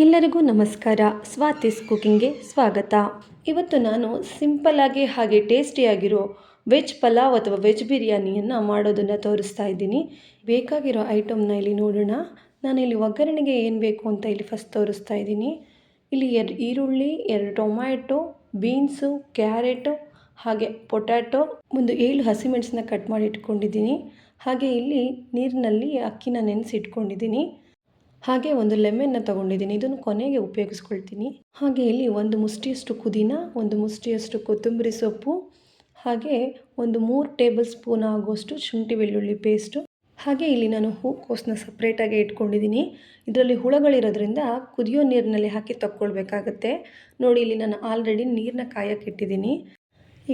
ಎಲ್ಲರಿಗೂ ನಮಸ್ಕಾರ. ಸ್ವಾತಿಸ್ ಕುಕಿಂಗ್ಗೆ ಸ್ವಾಗತ. ಇವತ್ತು ನಾನು ಸಿಂಪಲ್ಲಾಗಿ ಹಾಗೆ ಟೇಸ್ಟಿಯಾಗಿರೋ ವೆಜ್ ಪಲಾವ್ ಅಥವಾ ವೆಜ್ ಬಿರಿಯಾನಿಯನ್ನು ಮಾಡೋದನ್ನು ತೋರಿಸ್ತಾ ಇದ್ದೀನಿ. ಬೇಕಾಗಿರೋ ಐಟಮ್ನ ಇಲ್ಲಿ ನೋಡೋಣ. ನಾನಿಲ್ಲಿ ಒಗ್ಗರಣೆಗೆ ಏನು ಬೇಕು ಅಂತ ಇಲ್ಲಿ ಫಸ್ಟ್ ತೋರಿಸ್ತಾ ಇದ್ದೀನಿ. ಇಲ್ಲಿ 2 ಈರುಳ್ಳಿ, 2 ಟೊಮ್ಯಾಟೊ, ಬೀನ್ಸು, ಕ್ಯಾರೆಟು ಹಾಗೆ ಪೊಟ್ಯಾಟೊ, ಒಂದು 7 ಹಸಿಮೆಣಸನ್ನ ಕಟ್ ಮಾಡಿ ಇಟ್ಕೊಂಡಿದ್ದೀನಿ. ಹಾಗೆ ಇಲ್ಲಿ ನೀರಿನಲ್ಲಿ ಅಕ್ಕಿನ ನೆನೆಸಿಟ್ಕೊಂಡಿದ್ದೀನಿ. ಹಾಗೆ ಒಂದು ಲೆಮನ್ನ ತೊಗೊಂಡಿದ್ದೀನಿ, ಇದನ್ನು ಕೊನೆಗೆ ಉಪಯೋಗಿಸ್ಕೊಳ್ತೀನಿ. ಹಾಗೆ ಇಲ್ಲಿ ಒಂದು ಮುಷ್ಟಿಯಷ್ಟು ಪುದೀನ, ಒಂದು ಮುಷ್ಟಿಯಷ್ಟು ಕೊತ್ತಂಬರಿ ಸೊಪ್ಪು, ಹಾಗೆ ಒಂದು 3 ಟೇಬಲ್ ಸ್ಪೂನ್ ಆಗುವಷ್ಟು ಶುಂಠಿ ಬೆಳ್ಳುಳ್ಳಿ ಪೇಸ್ಟು. ಹಾಗೆ ಇಲ್ಲಿ ನಾನು ಹೂಕೋಸನ್ನ ಸಪ್ರೇಟಾಗಿ ಇಟ್ಕೊಂಡಿದ್ದೀನಿ. ಇದರಲ್ಲಿ ಹುಳಗಳಿರೋದ್ರಿಂದ ಕುದಿಯೋ ನೀರಿನಲ್ಲಿ ಹಾಕಿ ತಗೊಳ್ಬೇಕಾಗತ್ತೆ. ನೋಡಿ, ಇಲ್ಲಿ ನಾನು ಆಲ್ರೆಡಿ ನೀರನ್ನ ಕಾಯಕ್ಕೆ ಇಟ್ಟಿದ್ದೀನಿ.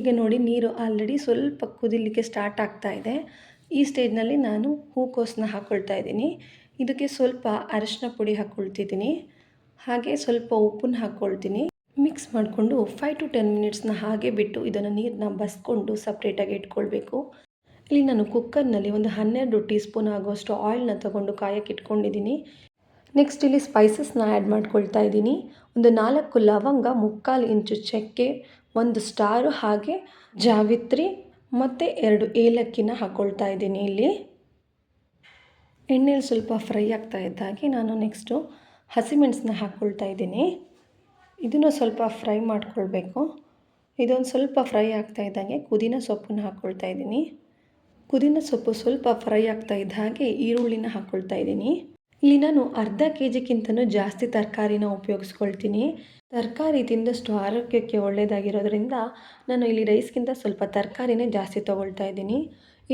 ಈಗ ನೋಡಿ, ನೀರು ಆಲ್ರೆಡಿ ಸ್ವಲ್ಪ ಕುದಿಲಿಕ್ಕೆ ಸ್ಟಾರ್ಟ್ ಆಗ್ತಾ ಇದೆ. ಈ ಸ್ಟೇಜ್ನಲ್ಲಿ ನಾನು ಹೂಕೋಸನ್ನ ಹಾಕ್ಕೊಳ್ತಾ ಇದ್ದೀನಿ. ಇದಕ್ಕೆ ಸ್ವಲ್ಪ ಅರಿಶಿನ ಪುಡಿ ಹಾಕ್ಕೊಳ್ತಿದ್ದೀನಿ. ಹಾಗೆ ಸ್ವಲ್ಪ ಉಪ್ಪನ್ನು ಹಾಕ್ಕೊಳ್ತೀನಿ. ಮಿಕ್ಸ್ ಮಾಡಿಕೊಂಡು 5 to 10 ಮಿನಿಟ್ಸ್ನ ಹಾಗೆ ಬಿಟ್ಟು ಇದನ್ನು ನೀರನ್ನ ಬಸ್ಕೊಂಡು ಸಪ್ರೇಟಾಗಿ ಇಟ್ಕೊಳ್ಬೇಕು. ಇಲ್ಲಿ ನಾನು ಕುಕ್ಕರ್ನಲ್ಲಿ ಒಂದು 12 ಟೀ ಸ್ಪೂನ್ ಆಗುವಷ್ಟು ಆಯಿಲ್ನ ತೊಗೊಂಡು ಕಾಯಕ್ಕೆ ಇಟ್ಕೊಂಡಿದ್ದೀನಿ. ನೆಕ್ಸ್ಟ್ ಇಲ್ಲಿ ಸ್ಪೈಸಸ್ನ ಆ್ಯಡ್ ಮಾಡ್ಕೊಳ್ತಾ ಇದ್ದೀನಿ. ಒಂದು 4 ಲವಂಗ, 3/4 ಇಂಚು ಚಕ್ಕೆ, 1 ಸ್ಟಾರು, ಹಾಗೆ ಜಾವಿತ್ರಿ ಮತ್ತು 2 ಏಲಕ್ಕಿನ ಹಾಕ್ಕೊಳ್ತಾ ಇದ್ದೀನಿ. ಇಲ್ಲಿ ಎಣ್ಣೆಯಲ್ಲಿ ಸ್ವಲ್ಪ ಫ್ರೈ ಆಗ್ತಾ ಇದ್ದಾಗೆ ನಾನು ನೆಕ್ಸ್ಟು ಹಸಿಮೆಣಸನ್ನ ಹಾಕ್ಕೊಳ್ತಾ ಇದ್ದೀನಿ. ಇದನ್ನು ಸ್ವಲ್ಪ ಫ್ರೈ ಮಾಡ್ಕೊಳ್ಬೇಕು. ಇದೊಂದು ಸ್ವಲ್ಪ ಫ್ರೈ ಆಗ್ತಾ ಇದ್ದಂಗೆ ಪುದೀನ ಸೊಪ್ಪನ್ನು ಹಾಕ್ಕೊಳ್ತಾ ಇದ್ದೀನಿ. ಪುದೀನ ಸೊಪ್ಪು ಸ್ವಲ್ಪ ಫ್ರೈ ಆಗ್ತಾ ಇದ್ದ ಹಾಗೆ ಈರುಳ್ಳಿನ ಹಾಕ್ಕೊಳ್ತಾ ಇದ್ದೀನಿ. ಇಲ್ಲಿ ನಾನು ಅರ್ಧ KGಗಿಂತನೂ ಜಾಸ್ತಿ ತರಕಾರಿನ ಉಪಯೋಗಿಸ್ಕೊಳ್ತೀನಿ. ತರಕಾರಿ ತಿಂದಷ್ಟು ಆರೋಗ್ಯಕ್ಕೆ ಒಳ್ಳೆಯದಾಗಿರೋದ್ರಿಂದ ನಾನು ಇಲ್ಲಿ ರೈಸ್ಗಿಂತ ಸ್ವಲ್ಪ ತರಕಾರಿನೇ ಜಾಸ್ತಿ ತೊಗೊಳ್ತಾ ಇದ್ದೀನಿ.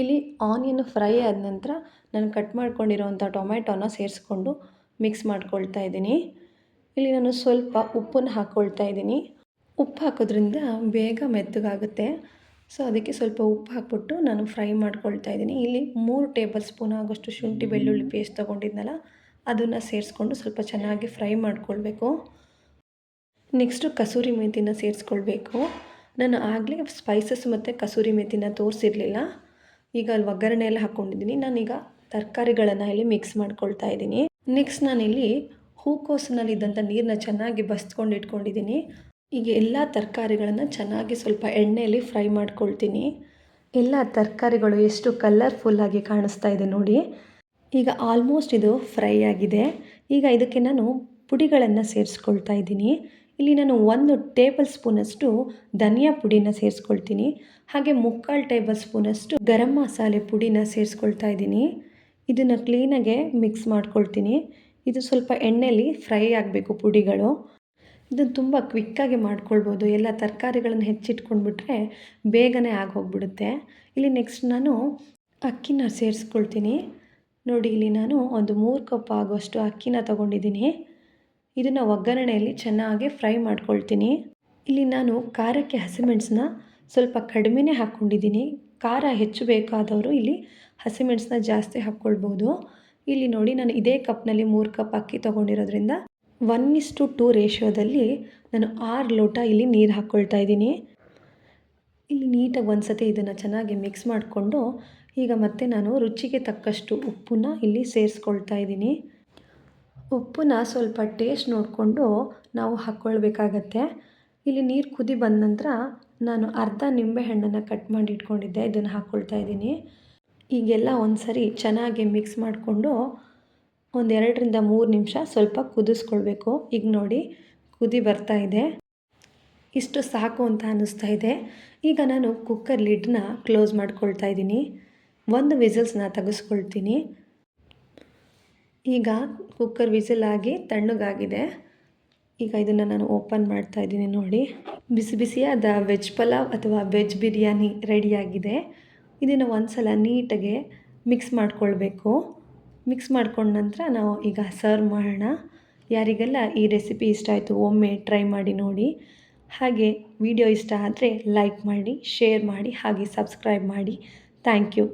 ಇಲ್ಲಿ ಆನಿಯನ್ ಫ್ರೈ ಆದ ನಂತರ ನಾನು ಕಟ್ ಮಾಡ್ಕೊಂಡಿರೋವಂಥ ಟೊಮ್ಯಾಟೋನ ಸೇರಿಸ್ಕೊಂಡು ಮಿಕ್ಸ್ ಮಾಡ್ಕೊಳ್ತಾ ಇದ್ದೀನಿ. ಇಲ್ಲಿ ನಾನು ಸ್ವಲ್ಪ ಉಪ್ಪನ್ನು ಹಾಕ್ಕೊಳ್ತಾ ಇದ್ದೀನಿ. ಉಪ್ಪು ಹಾಕೋದ್ರಿಂದ ಬೇಗ ಮೆತ್ತಗಾಗುತ್ತೆ. ಸೊ ಅದಕ್ಕೆ ಸ್ವಲ್ಪ ಉಪ್ಪು ಹಾಕ್ಬಿಟ್ಟು ನಾನು ಫ್ರೈ ಮಾಡ್ಕೊಳ್ತಾ ಇದ್ದೀನಿ. ಇಲ್ಲಿ 3 ಟೇಬಲ್ ಸ್ಪೂನ್ ಆಗೋಷ್ಟು ಶುಂಠಿ ಬೆಳ್ಳುಳ್ಳಿ ಪೇಸ್ಟ್ ತೊಗೊಂಡಿದ್ನಲ್ಲ, ಅದನ್ನು ಸೇರಿಸ್ಕೊಂಡು ಸ್ವಲ್ಪ ಚೆನ್ನಾಗಿ ಫ್ರೈ ಮಾಡ್ಕೊಳ್ಬೇಕು. ನೆಕ್ಸ್ಟು ಕಸೂರಿ ಮೆಥಿನ ಸೇರಿಸ್ಕೊಳ್ಬೇಕು. ನಾನು ಆಗಲೇ ಸ್ಪೈಸಸ್ ಮತ್ತು ಕಸೂರಿ ಮೆಥಿನ ತೋರಿಸಿರಲಿಲ್ಲ. ಈಗ ಅಲ್ಲಿ ಒಗ್ಗರಣೆ ಎಲ್ಲ ಹಾಕ್ಕೊಂಡಿದ್ದೀನಿ. ನಾನೀಗ ತರಕಾರಿಗಳನ್ನು ಇಲ್ಲಿ ಮಿಕ್ಸ್ ಮಾಡ್ಕೊಳ್ತಾ ಇದ್ದೀನಿ. ನೆಕ್ಸ್ಟ್ ನಾನಿಲ್ಲಿ ಹೂಕೋಸಿನಲ್ಲಿದ್ದಂಥ ನೀರನ್ನ ಚೆನ್ನಾಗಿ ಬಸ್ಕೊಂಡು ಇಟ್ಕೊಂಡಿದ್ದೀನಿ. ಈಗ ಎಲ್ಲ ತರಕಾರಿಗಳನ್ನು ಚೆನ್ನಾಗಿ ಸ್ವಲ್ಪ ಎಣ್ಣೆಯಲ್ಲಿ ಫ್ರೈ ಮಾಡ್ಕೊಳ್ತೀನಿ. ಎಲ್ಲ ತರಕಾರಿಗಳು ಎಷ್ಟು ಕಲರ್ಫುಲ್ಲಾಗಿ ಕಾಣಿಸ್ತಾ ಇದೆ ನೋಡಿ. ಈಗ ಆಲ್ಮೋಸ್ಟ್ ಇದು ಫ್ರೈ ಆಗಿದೆ. ಈಗ ಇದಕ್ಕೆ ನಾನು ಪುಡಿಗಳನ್ನು ಸೇರಿಸ್ಕೊಳ್ತಾ ಇದ್ದೀನಿ. ಇಲ್ಲಿ ನಾನು 1 ಟೇಬಲ್ ಸ್ಪೂನಷ್ಟು ಧನಿಯಾ ಪುಡಿನ ಸೇರಿಸ್ಕೊಳ್ತೀನಿ. ಹಾಗೆ 3/4 ಟೇಬಲ್ ಸ್ಪೂನಷ್ಟು ಗರಂ ಮಸಾಲೆ ಪುಡಿನ ಸೇರಿಸ್ಕೊಳ್ತಾ ಇದ್ದೀನಿ. ಇದನ್ನು ಕ್ಲೀನಾಗೆ ಮಿಕ್ಸ್ ಮಾಡ್ಕೊಳ್ತೀನಿ. ಇದು ಸ್ವಲ್ಪ ಎಣ್ಣೆಯಲ್ಲಿ ಫ್ರೈ ಆಗಬೇಕು ಪುಡಿಗಳು. ಇದನ್ನು ತುಂಬ ಕ್ವಿಕ್ಕಾಗಿ ಮಾಡ್ಕೊಳ್ಬೋದು. ಎಲ್ಲ ತರಕಾರಿಗಳನ್ನು ಹೆಚ್ಚಿಟ್ಕೊಂಡ್ಬಿಟ್ರೆ ಬೇಗನೆ ಆಗೋಗ್ಬಿಡುತ್ತೆ. ಇಲ್ಲಿ ನೆಕ್ಸ್ಟ್ ನಾನು ಅಕ್ಕಿನ ಸೇರಿಸ್ಕೊಳ್ತೀನಿ. ನೋಡಿ, ಇಲ್ಲಿ ನಾನು ಒಂದು 3 ಕಪ್ ಆಗುವಷ್ಟು ಅಕ್ಕಿನ ತೊಗೊಂಡಿದ್ದೀನಿ. ಇದನ್ನು ಒಗ್ಗರಣೆಯಲ್ಲಿ ಚೆನ್ನಾಗಿ ಫ್ರೈ ಮಾಡ್ಕೊಳ್ತೀನಿ. ಇಲ್ಲಿ ನಾನು ಖಾರಕ್ಕೆ ಹಸಿಮೆಣಸನ್ನ ಸ್ವಲ್ಪ ಕಡಿಮೆನೇ ಹಾಕ್ಕೊಂಡಿದ್ದೀನಿ. ಖಾರ ಹೆಚ್ಚು ಬೇಕಾದವರು ಇಲ್ಲಿ ಹಸಿಮೆಣಸನ್ನ ಜಾಸ್ತಿ ಹಾಕ್ಕೊಳ್ಬೋದು. ಇಲ್ಲಿ ನೋಡಿ, ನಾನು ಇದೇ ಕಪ್ನಲ್ಲಿ 3 ಕಪ್ ಅಕ್ಕಿ ತೊಗೊಂಡಿರೋದ್ರಿಂದ 1:2 ರೇಷಿಯೋದಲ್ಲಿ ನಾನು 6 ಲೋಟ ಇಲ್ಲಿ ನೀರು ಹಾಕ್ಕೊಳ್ತಾ ಇದ್ದೀನಿ. ಇಲ್ಲಿ ನೀಟಾಗಿ ಒಂದು ಸತಿ ಇದನ್ನು ಚೆನ್ನಾಗಿ ಮಿಕ್ಸ್ ಮಾಡಿಕೊಂಡು ಈಗ ಮತ್ತೆ ನಾನು ರುಚಿಗೆ ತಕ್ಕಷ್ಟು ಉಪ್ಪನ್ನ ಇಲ್ಲಿ ಸೇರಿಸ್ಕೊಳ್ತಾ ಇದ್ದೀನಿ. ಉಪ್ಪನ್ನ ಸ್ವಲ್ಪ ಟೇಸ್ಟ್ ನೋಡಿಕೊಂಡು ನಾವು ಹಾಕ್ಕೊಳ್ಬೇಕಾಗತ್ತೆ. ಇಲ್ಲಿ ನೀರು ಕುದಿ ಬಂದ ನಂತರ ನಾನು ಅರ್ಧ ನಿಂಬೆಹಣ್ಣನ್ನು ಕಟ್ ಮಾಡಿ ಇಟ್ಕೊಂಡಿದ್ದೆ, ಇದನ್ನು ಹಾಕ್ಕೊಳ್ತಾ ಇದ್ದೀನಿ. ಈಗೆಲ್ಲ ಒಂದು ಸರಿ ಚೆನ್ನಾಗಿ ಮಿಕ್ಸ್ ಮಾಡಿಕೊಂಡು ಒಂದು 2ರಿಂದ 3 ನಿಮಿಷ ಸ್ವಲ್ಪ ಕುದಿಸ್ಕೊಳ್ಬೇಕು. ಈಗ ನೋಡಿ, ಕುದಿ ಬರ್ತಾ ಇದೆ. ಇಷ್ಟು ಸಾಕು ಅಂತ ಅನ್ನಿಸ್ತಾ ಇದೆ. ಈಗ ನಾನು ಕುಕ್ಕರ್ ಲಿಡ್ನ ಕ್ಲೋಸ್ ಮಾಡ್ಕೊಳ್ತಾ ಇದ್ದೀನಿ. 1 ವಿಸಿಲ್ಸ್ನ ತೆಗೆಸ್ಕೊಳ್ತೀನಿ. ಈಗ ಕುಕ್ಕರ್ ವಿಸಿಲ್ ಆಗಿ ತಣ್ಣಗಾಗಿದೆ. ಈಗ ಇದನ್ನು ನಾನು ಓಪನ್ ಮಾಡ್ತಾ ಇದ್ದೀನಿ. ನೋಡಿ, ಬಿಸಿ ಬಿಸಿಯಾದ ವೆಜ್ ಪಲಾವ್ ಅಥವಾ ವೆಜ್ ಬಿರಿಯಾನಿ ರೆಡಿಯಾಗಿದೆ. ಇದನ್ನು ಒಂದು ಸಲ ನೀಟಾಗೆ ಮಿಕ್ಸ್ ಮಾಡ್ಕೊಳ್ಬೇಕು. ಮಿಕ್ಸ್ ಮಾಡ್ಕೊಂಡ ನಂತರ ನಾವು ಈಗ ಸರ್ವ್ ಮಾಡೋಣ. ಯಾರಿಗೆಲ್ಲ ಈ ರೆಸಿಪಿ ಇಷ್ಟ ಆಯಿತು ಒಮ್ಮೆ ಟ್ರೈ ಮಾಡಿ ನೋಡಿ. ಹಾಗೆ ವಿಡಿಯೋ ಇಷ್ಟ ಆದರೆ ಲೈಕ್ ಮಾಡಿ, ಶೇರ್ ಮಾಡಿ, ಹಾಗೆ ಸಬ್ಸ್ಕ್ರೈಬ್ ಮಾಡಿ. Thank you.